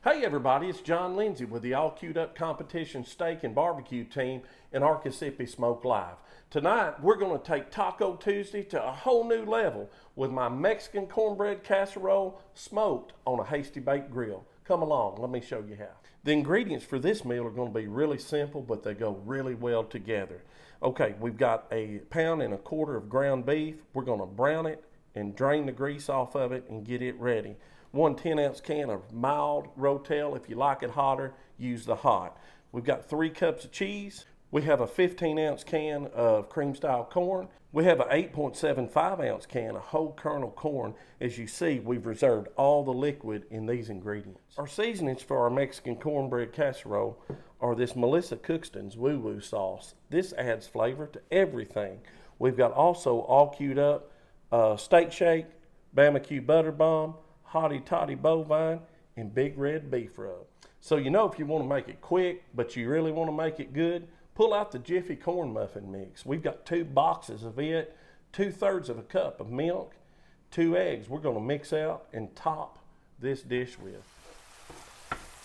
Hey everybody, it's John Lindsey with the All Queued Up Competition Steak and Barbecue team in Arcasippy Smoke Live. Tonight, we're going to take Taco Tuesday to a whole new level with my Mexican cornbread casserole smoked on a hasty baked grill. Come along, let me show you how. The ingredients for this meal are going to be really simple, but they go really well together. Okay, we've got 1.25 pounds of ground beef. We're going to brown it and drain the grease off of it and get it ready. 1 10-ounce can of mild Rotel. If you like it hotter, use the hot. We've got 3 cups of cheese. We have a 15-ounce can of cream-style corn. We have an 8.75-ounce can of whole kernel corn. As you see, we've reserved all the liquid in these ingredients. Our seasonings for our Mexican cornbread casserole are this Melissa Cookston's Woo Woo sauce. This adds flavor to everything. We've got also All Queued Up steak shake, Barbecue butter bomb, Hottie Toddy bovine, and big red beef rub. So you know, if you want to make it quick, but you really want to make it good, pull out the Jiffy corn muffin mix. We've got 2 boxes of it, 2/3 of a cup of milk, 2 eggs we're going to mix out and top this dish with.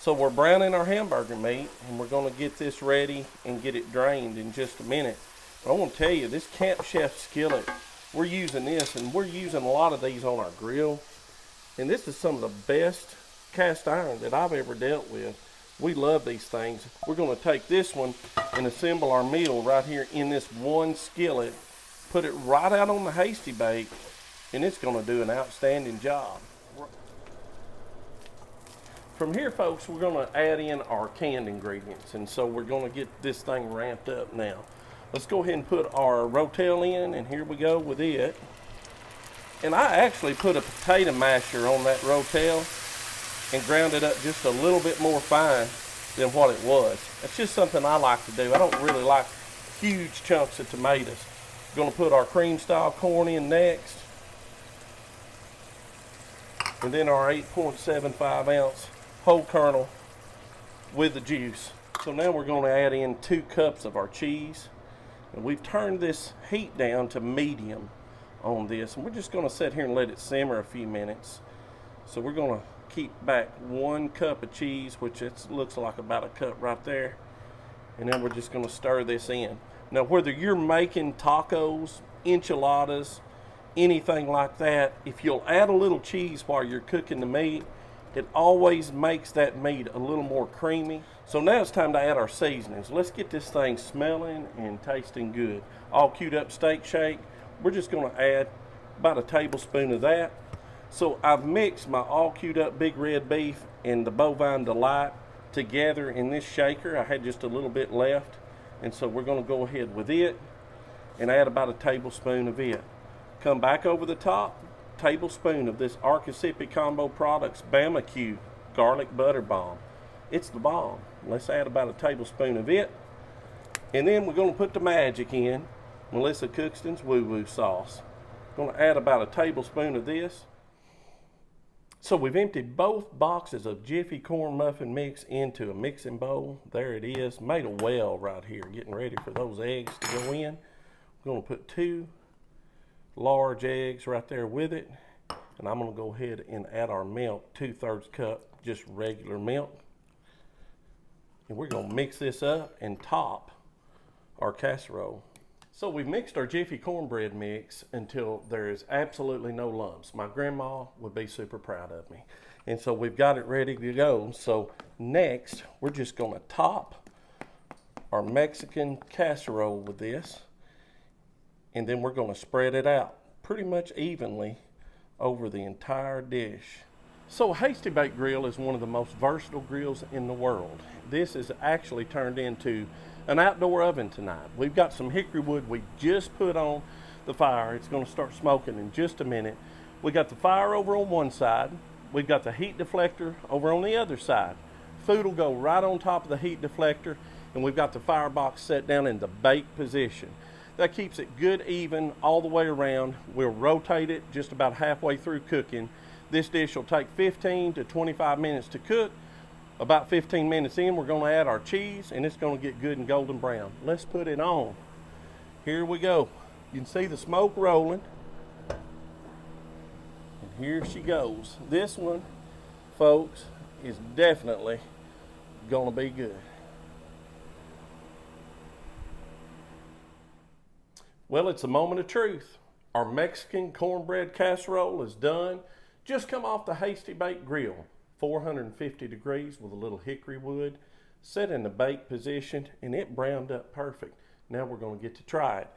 So we're browning our hamburger meat, and we're going to get this ready and get it drained in just a minute. But I want to tell you, this Camp Chef skillet, we're using this, and we're using a lot of these on our grill. And this is some of the best cast iron that I've ever dealt with. We love these things. We're going to take this one and assemble our meal right here in this one skillet, put it right out on the hasty bake, and it's going to do an outstanding job. From here, folks, we're going to add in our canned ingredients, and so we're going to get this thing ramped up now. Let's go ahead and put our Rotel in, and here we go with it. And I actually put a potato masher on that Rotel and ground it up just a little bit more fine than what it was. That's just something I like to do. I don't really like huge chunks of tomatoes. We're going to put our cream style corn in next. And then our 8.75 ounce whole kernel with the juice. So now we're going to add in 2 cups of our cheese. And we've turned this heat down to medium on this, and we're just going to sit here and let it simmer a few minutes. So we're going to keep back 1 cup of cheese, which it looks like about a cup right there, and then we're just going to stir this in. Now, whether you're making tacos, enchiladas, anything like that, if you'll add a little cheese while you're cooking the meat, it always makes that meat a little more creamy. So now it's time to add our seasonings. Let's get this thing smelling and tasting good. All Queued Up steak shake, we're just going to add about a tablespoon of that. So I've mixed my All Queued Up big red beef and the bovine delight together in this shaker. I had just a little bit left, and so we're going to go ahead with it and add about a tablespoon of it. Come back over the top, tablespoon of this Arcasippy Combo Products Barbecue garlic butter bomb. It's the bomb. Let's add about a tablespoon of it, and then we're going to put the magic in. Melissa Cookston's Woo Woo sauce. I'm going to add about a tablespoon of this. So we've emptied both boxes of Jiffy corn muffin mix into a mixing bowl. There it is, made a well right here, getting ready for those eggs to go in. We're going to put 2 large eggs right there with it, and I'm going to go ahead and add our milk, 2/3 cup, just regular milk. And we're going to mix this up and top our casserole. So we've mixed our Jiffy cornbread mix until there is absolutely no lumps. My grandma would be super proud of me. And so we've got it ready to go. So next, we're just going to top our Mexican casserole with this. And then we're going to spread it out pretty much evenly over the entire dish. So a hasty bake grill is one of the most versatile grills in the world. This is actually turned into an outdoor oven tonight. We've got some hickory wood we just put on the fire. It's going to start smoking in just a minute. We got the fire over on one side. We've got the heat deflector over on the other side. Food will go right on top of the heat deflector, and we've got the firebox set down in the bake position. That keeps it good even all the way around. We'll rotate it just about halfway through cooking. This dish will take 15 to 25 minutes to cook. About 15 minutes in, we're going to add our cheese, and it's going to get good and golden brown. Let's put it on. Here we go. You can see the smoke rolling. And here she goes. This one, folks, is definitely gonna be good. Well, it's a moment of truth. Our Mexican cornbread casserole is done. Just come off the Hasty Bake Grill, 450 degrees with a little hickory wood, set in the bake position, and it browned up perfect. Now we're gonna get to try it.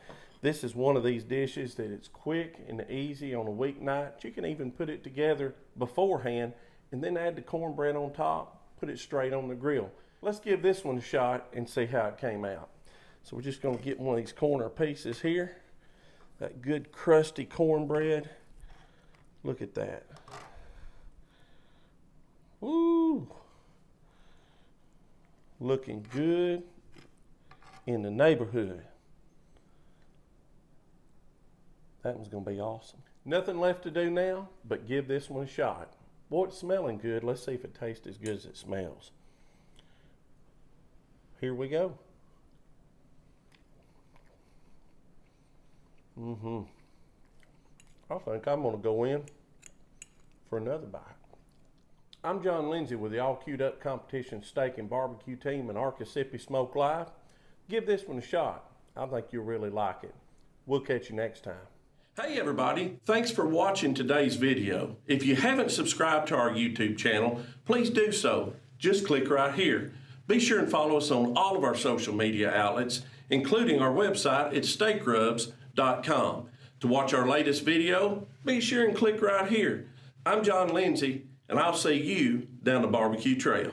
This is one of these dishes that it's quick and easy on a weeknight. You can even put it together beforehand and then add the cornbread on top, put it straight on the grill. Let's give this one a shot and see how it came out. So we're just gonna get one of these corner pieces here. That good crusty cornbread. Look at that. Woo! Looking good in the neighborhood. That one's gonna be awesome. Nothing left to do now but give this one a shot. Boy, it's smelling good. Let's see if it tastes as good as it smells. Here we go. I think I'm gonna go in for another bite. I'm John Lindsey with the All Queued Up Competition Steak and Barbecue team in Arcasippy Smoke Live. Give this one a shot. I think you'll really like it. We'll catch you next time. Hey everybody, thanks for watching today's video. If you haven't subscribed to our YouTube channel, please do so. Just click right here. Be sure and follow us on all of our social media outlets, including our website at steakrubs.com. To watch our latest video, be sure and click right here. I'm John Lindsey, and I'll see you down the barbecue trail.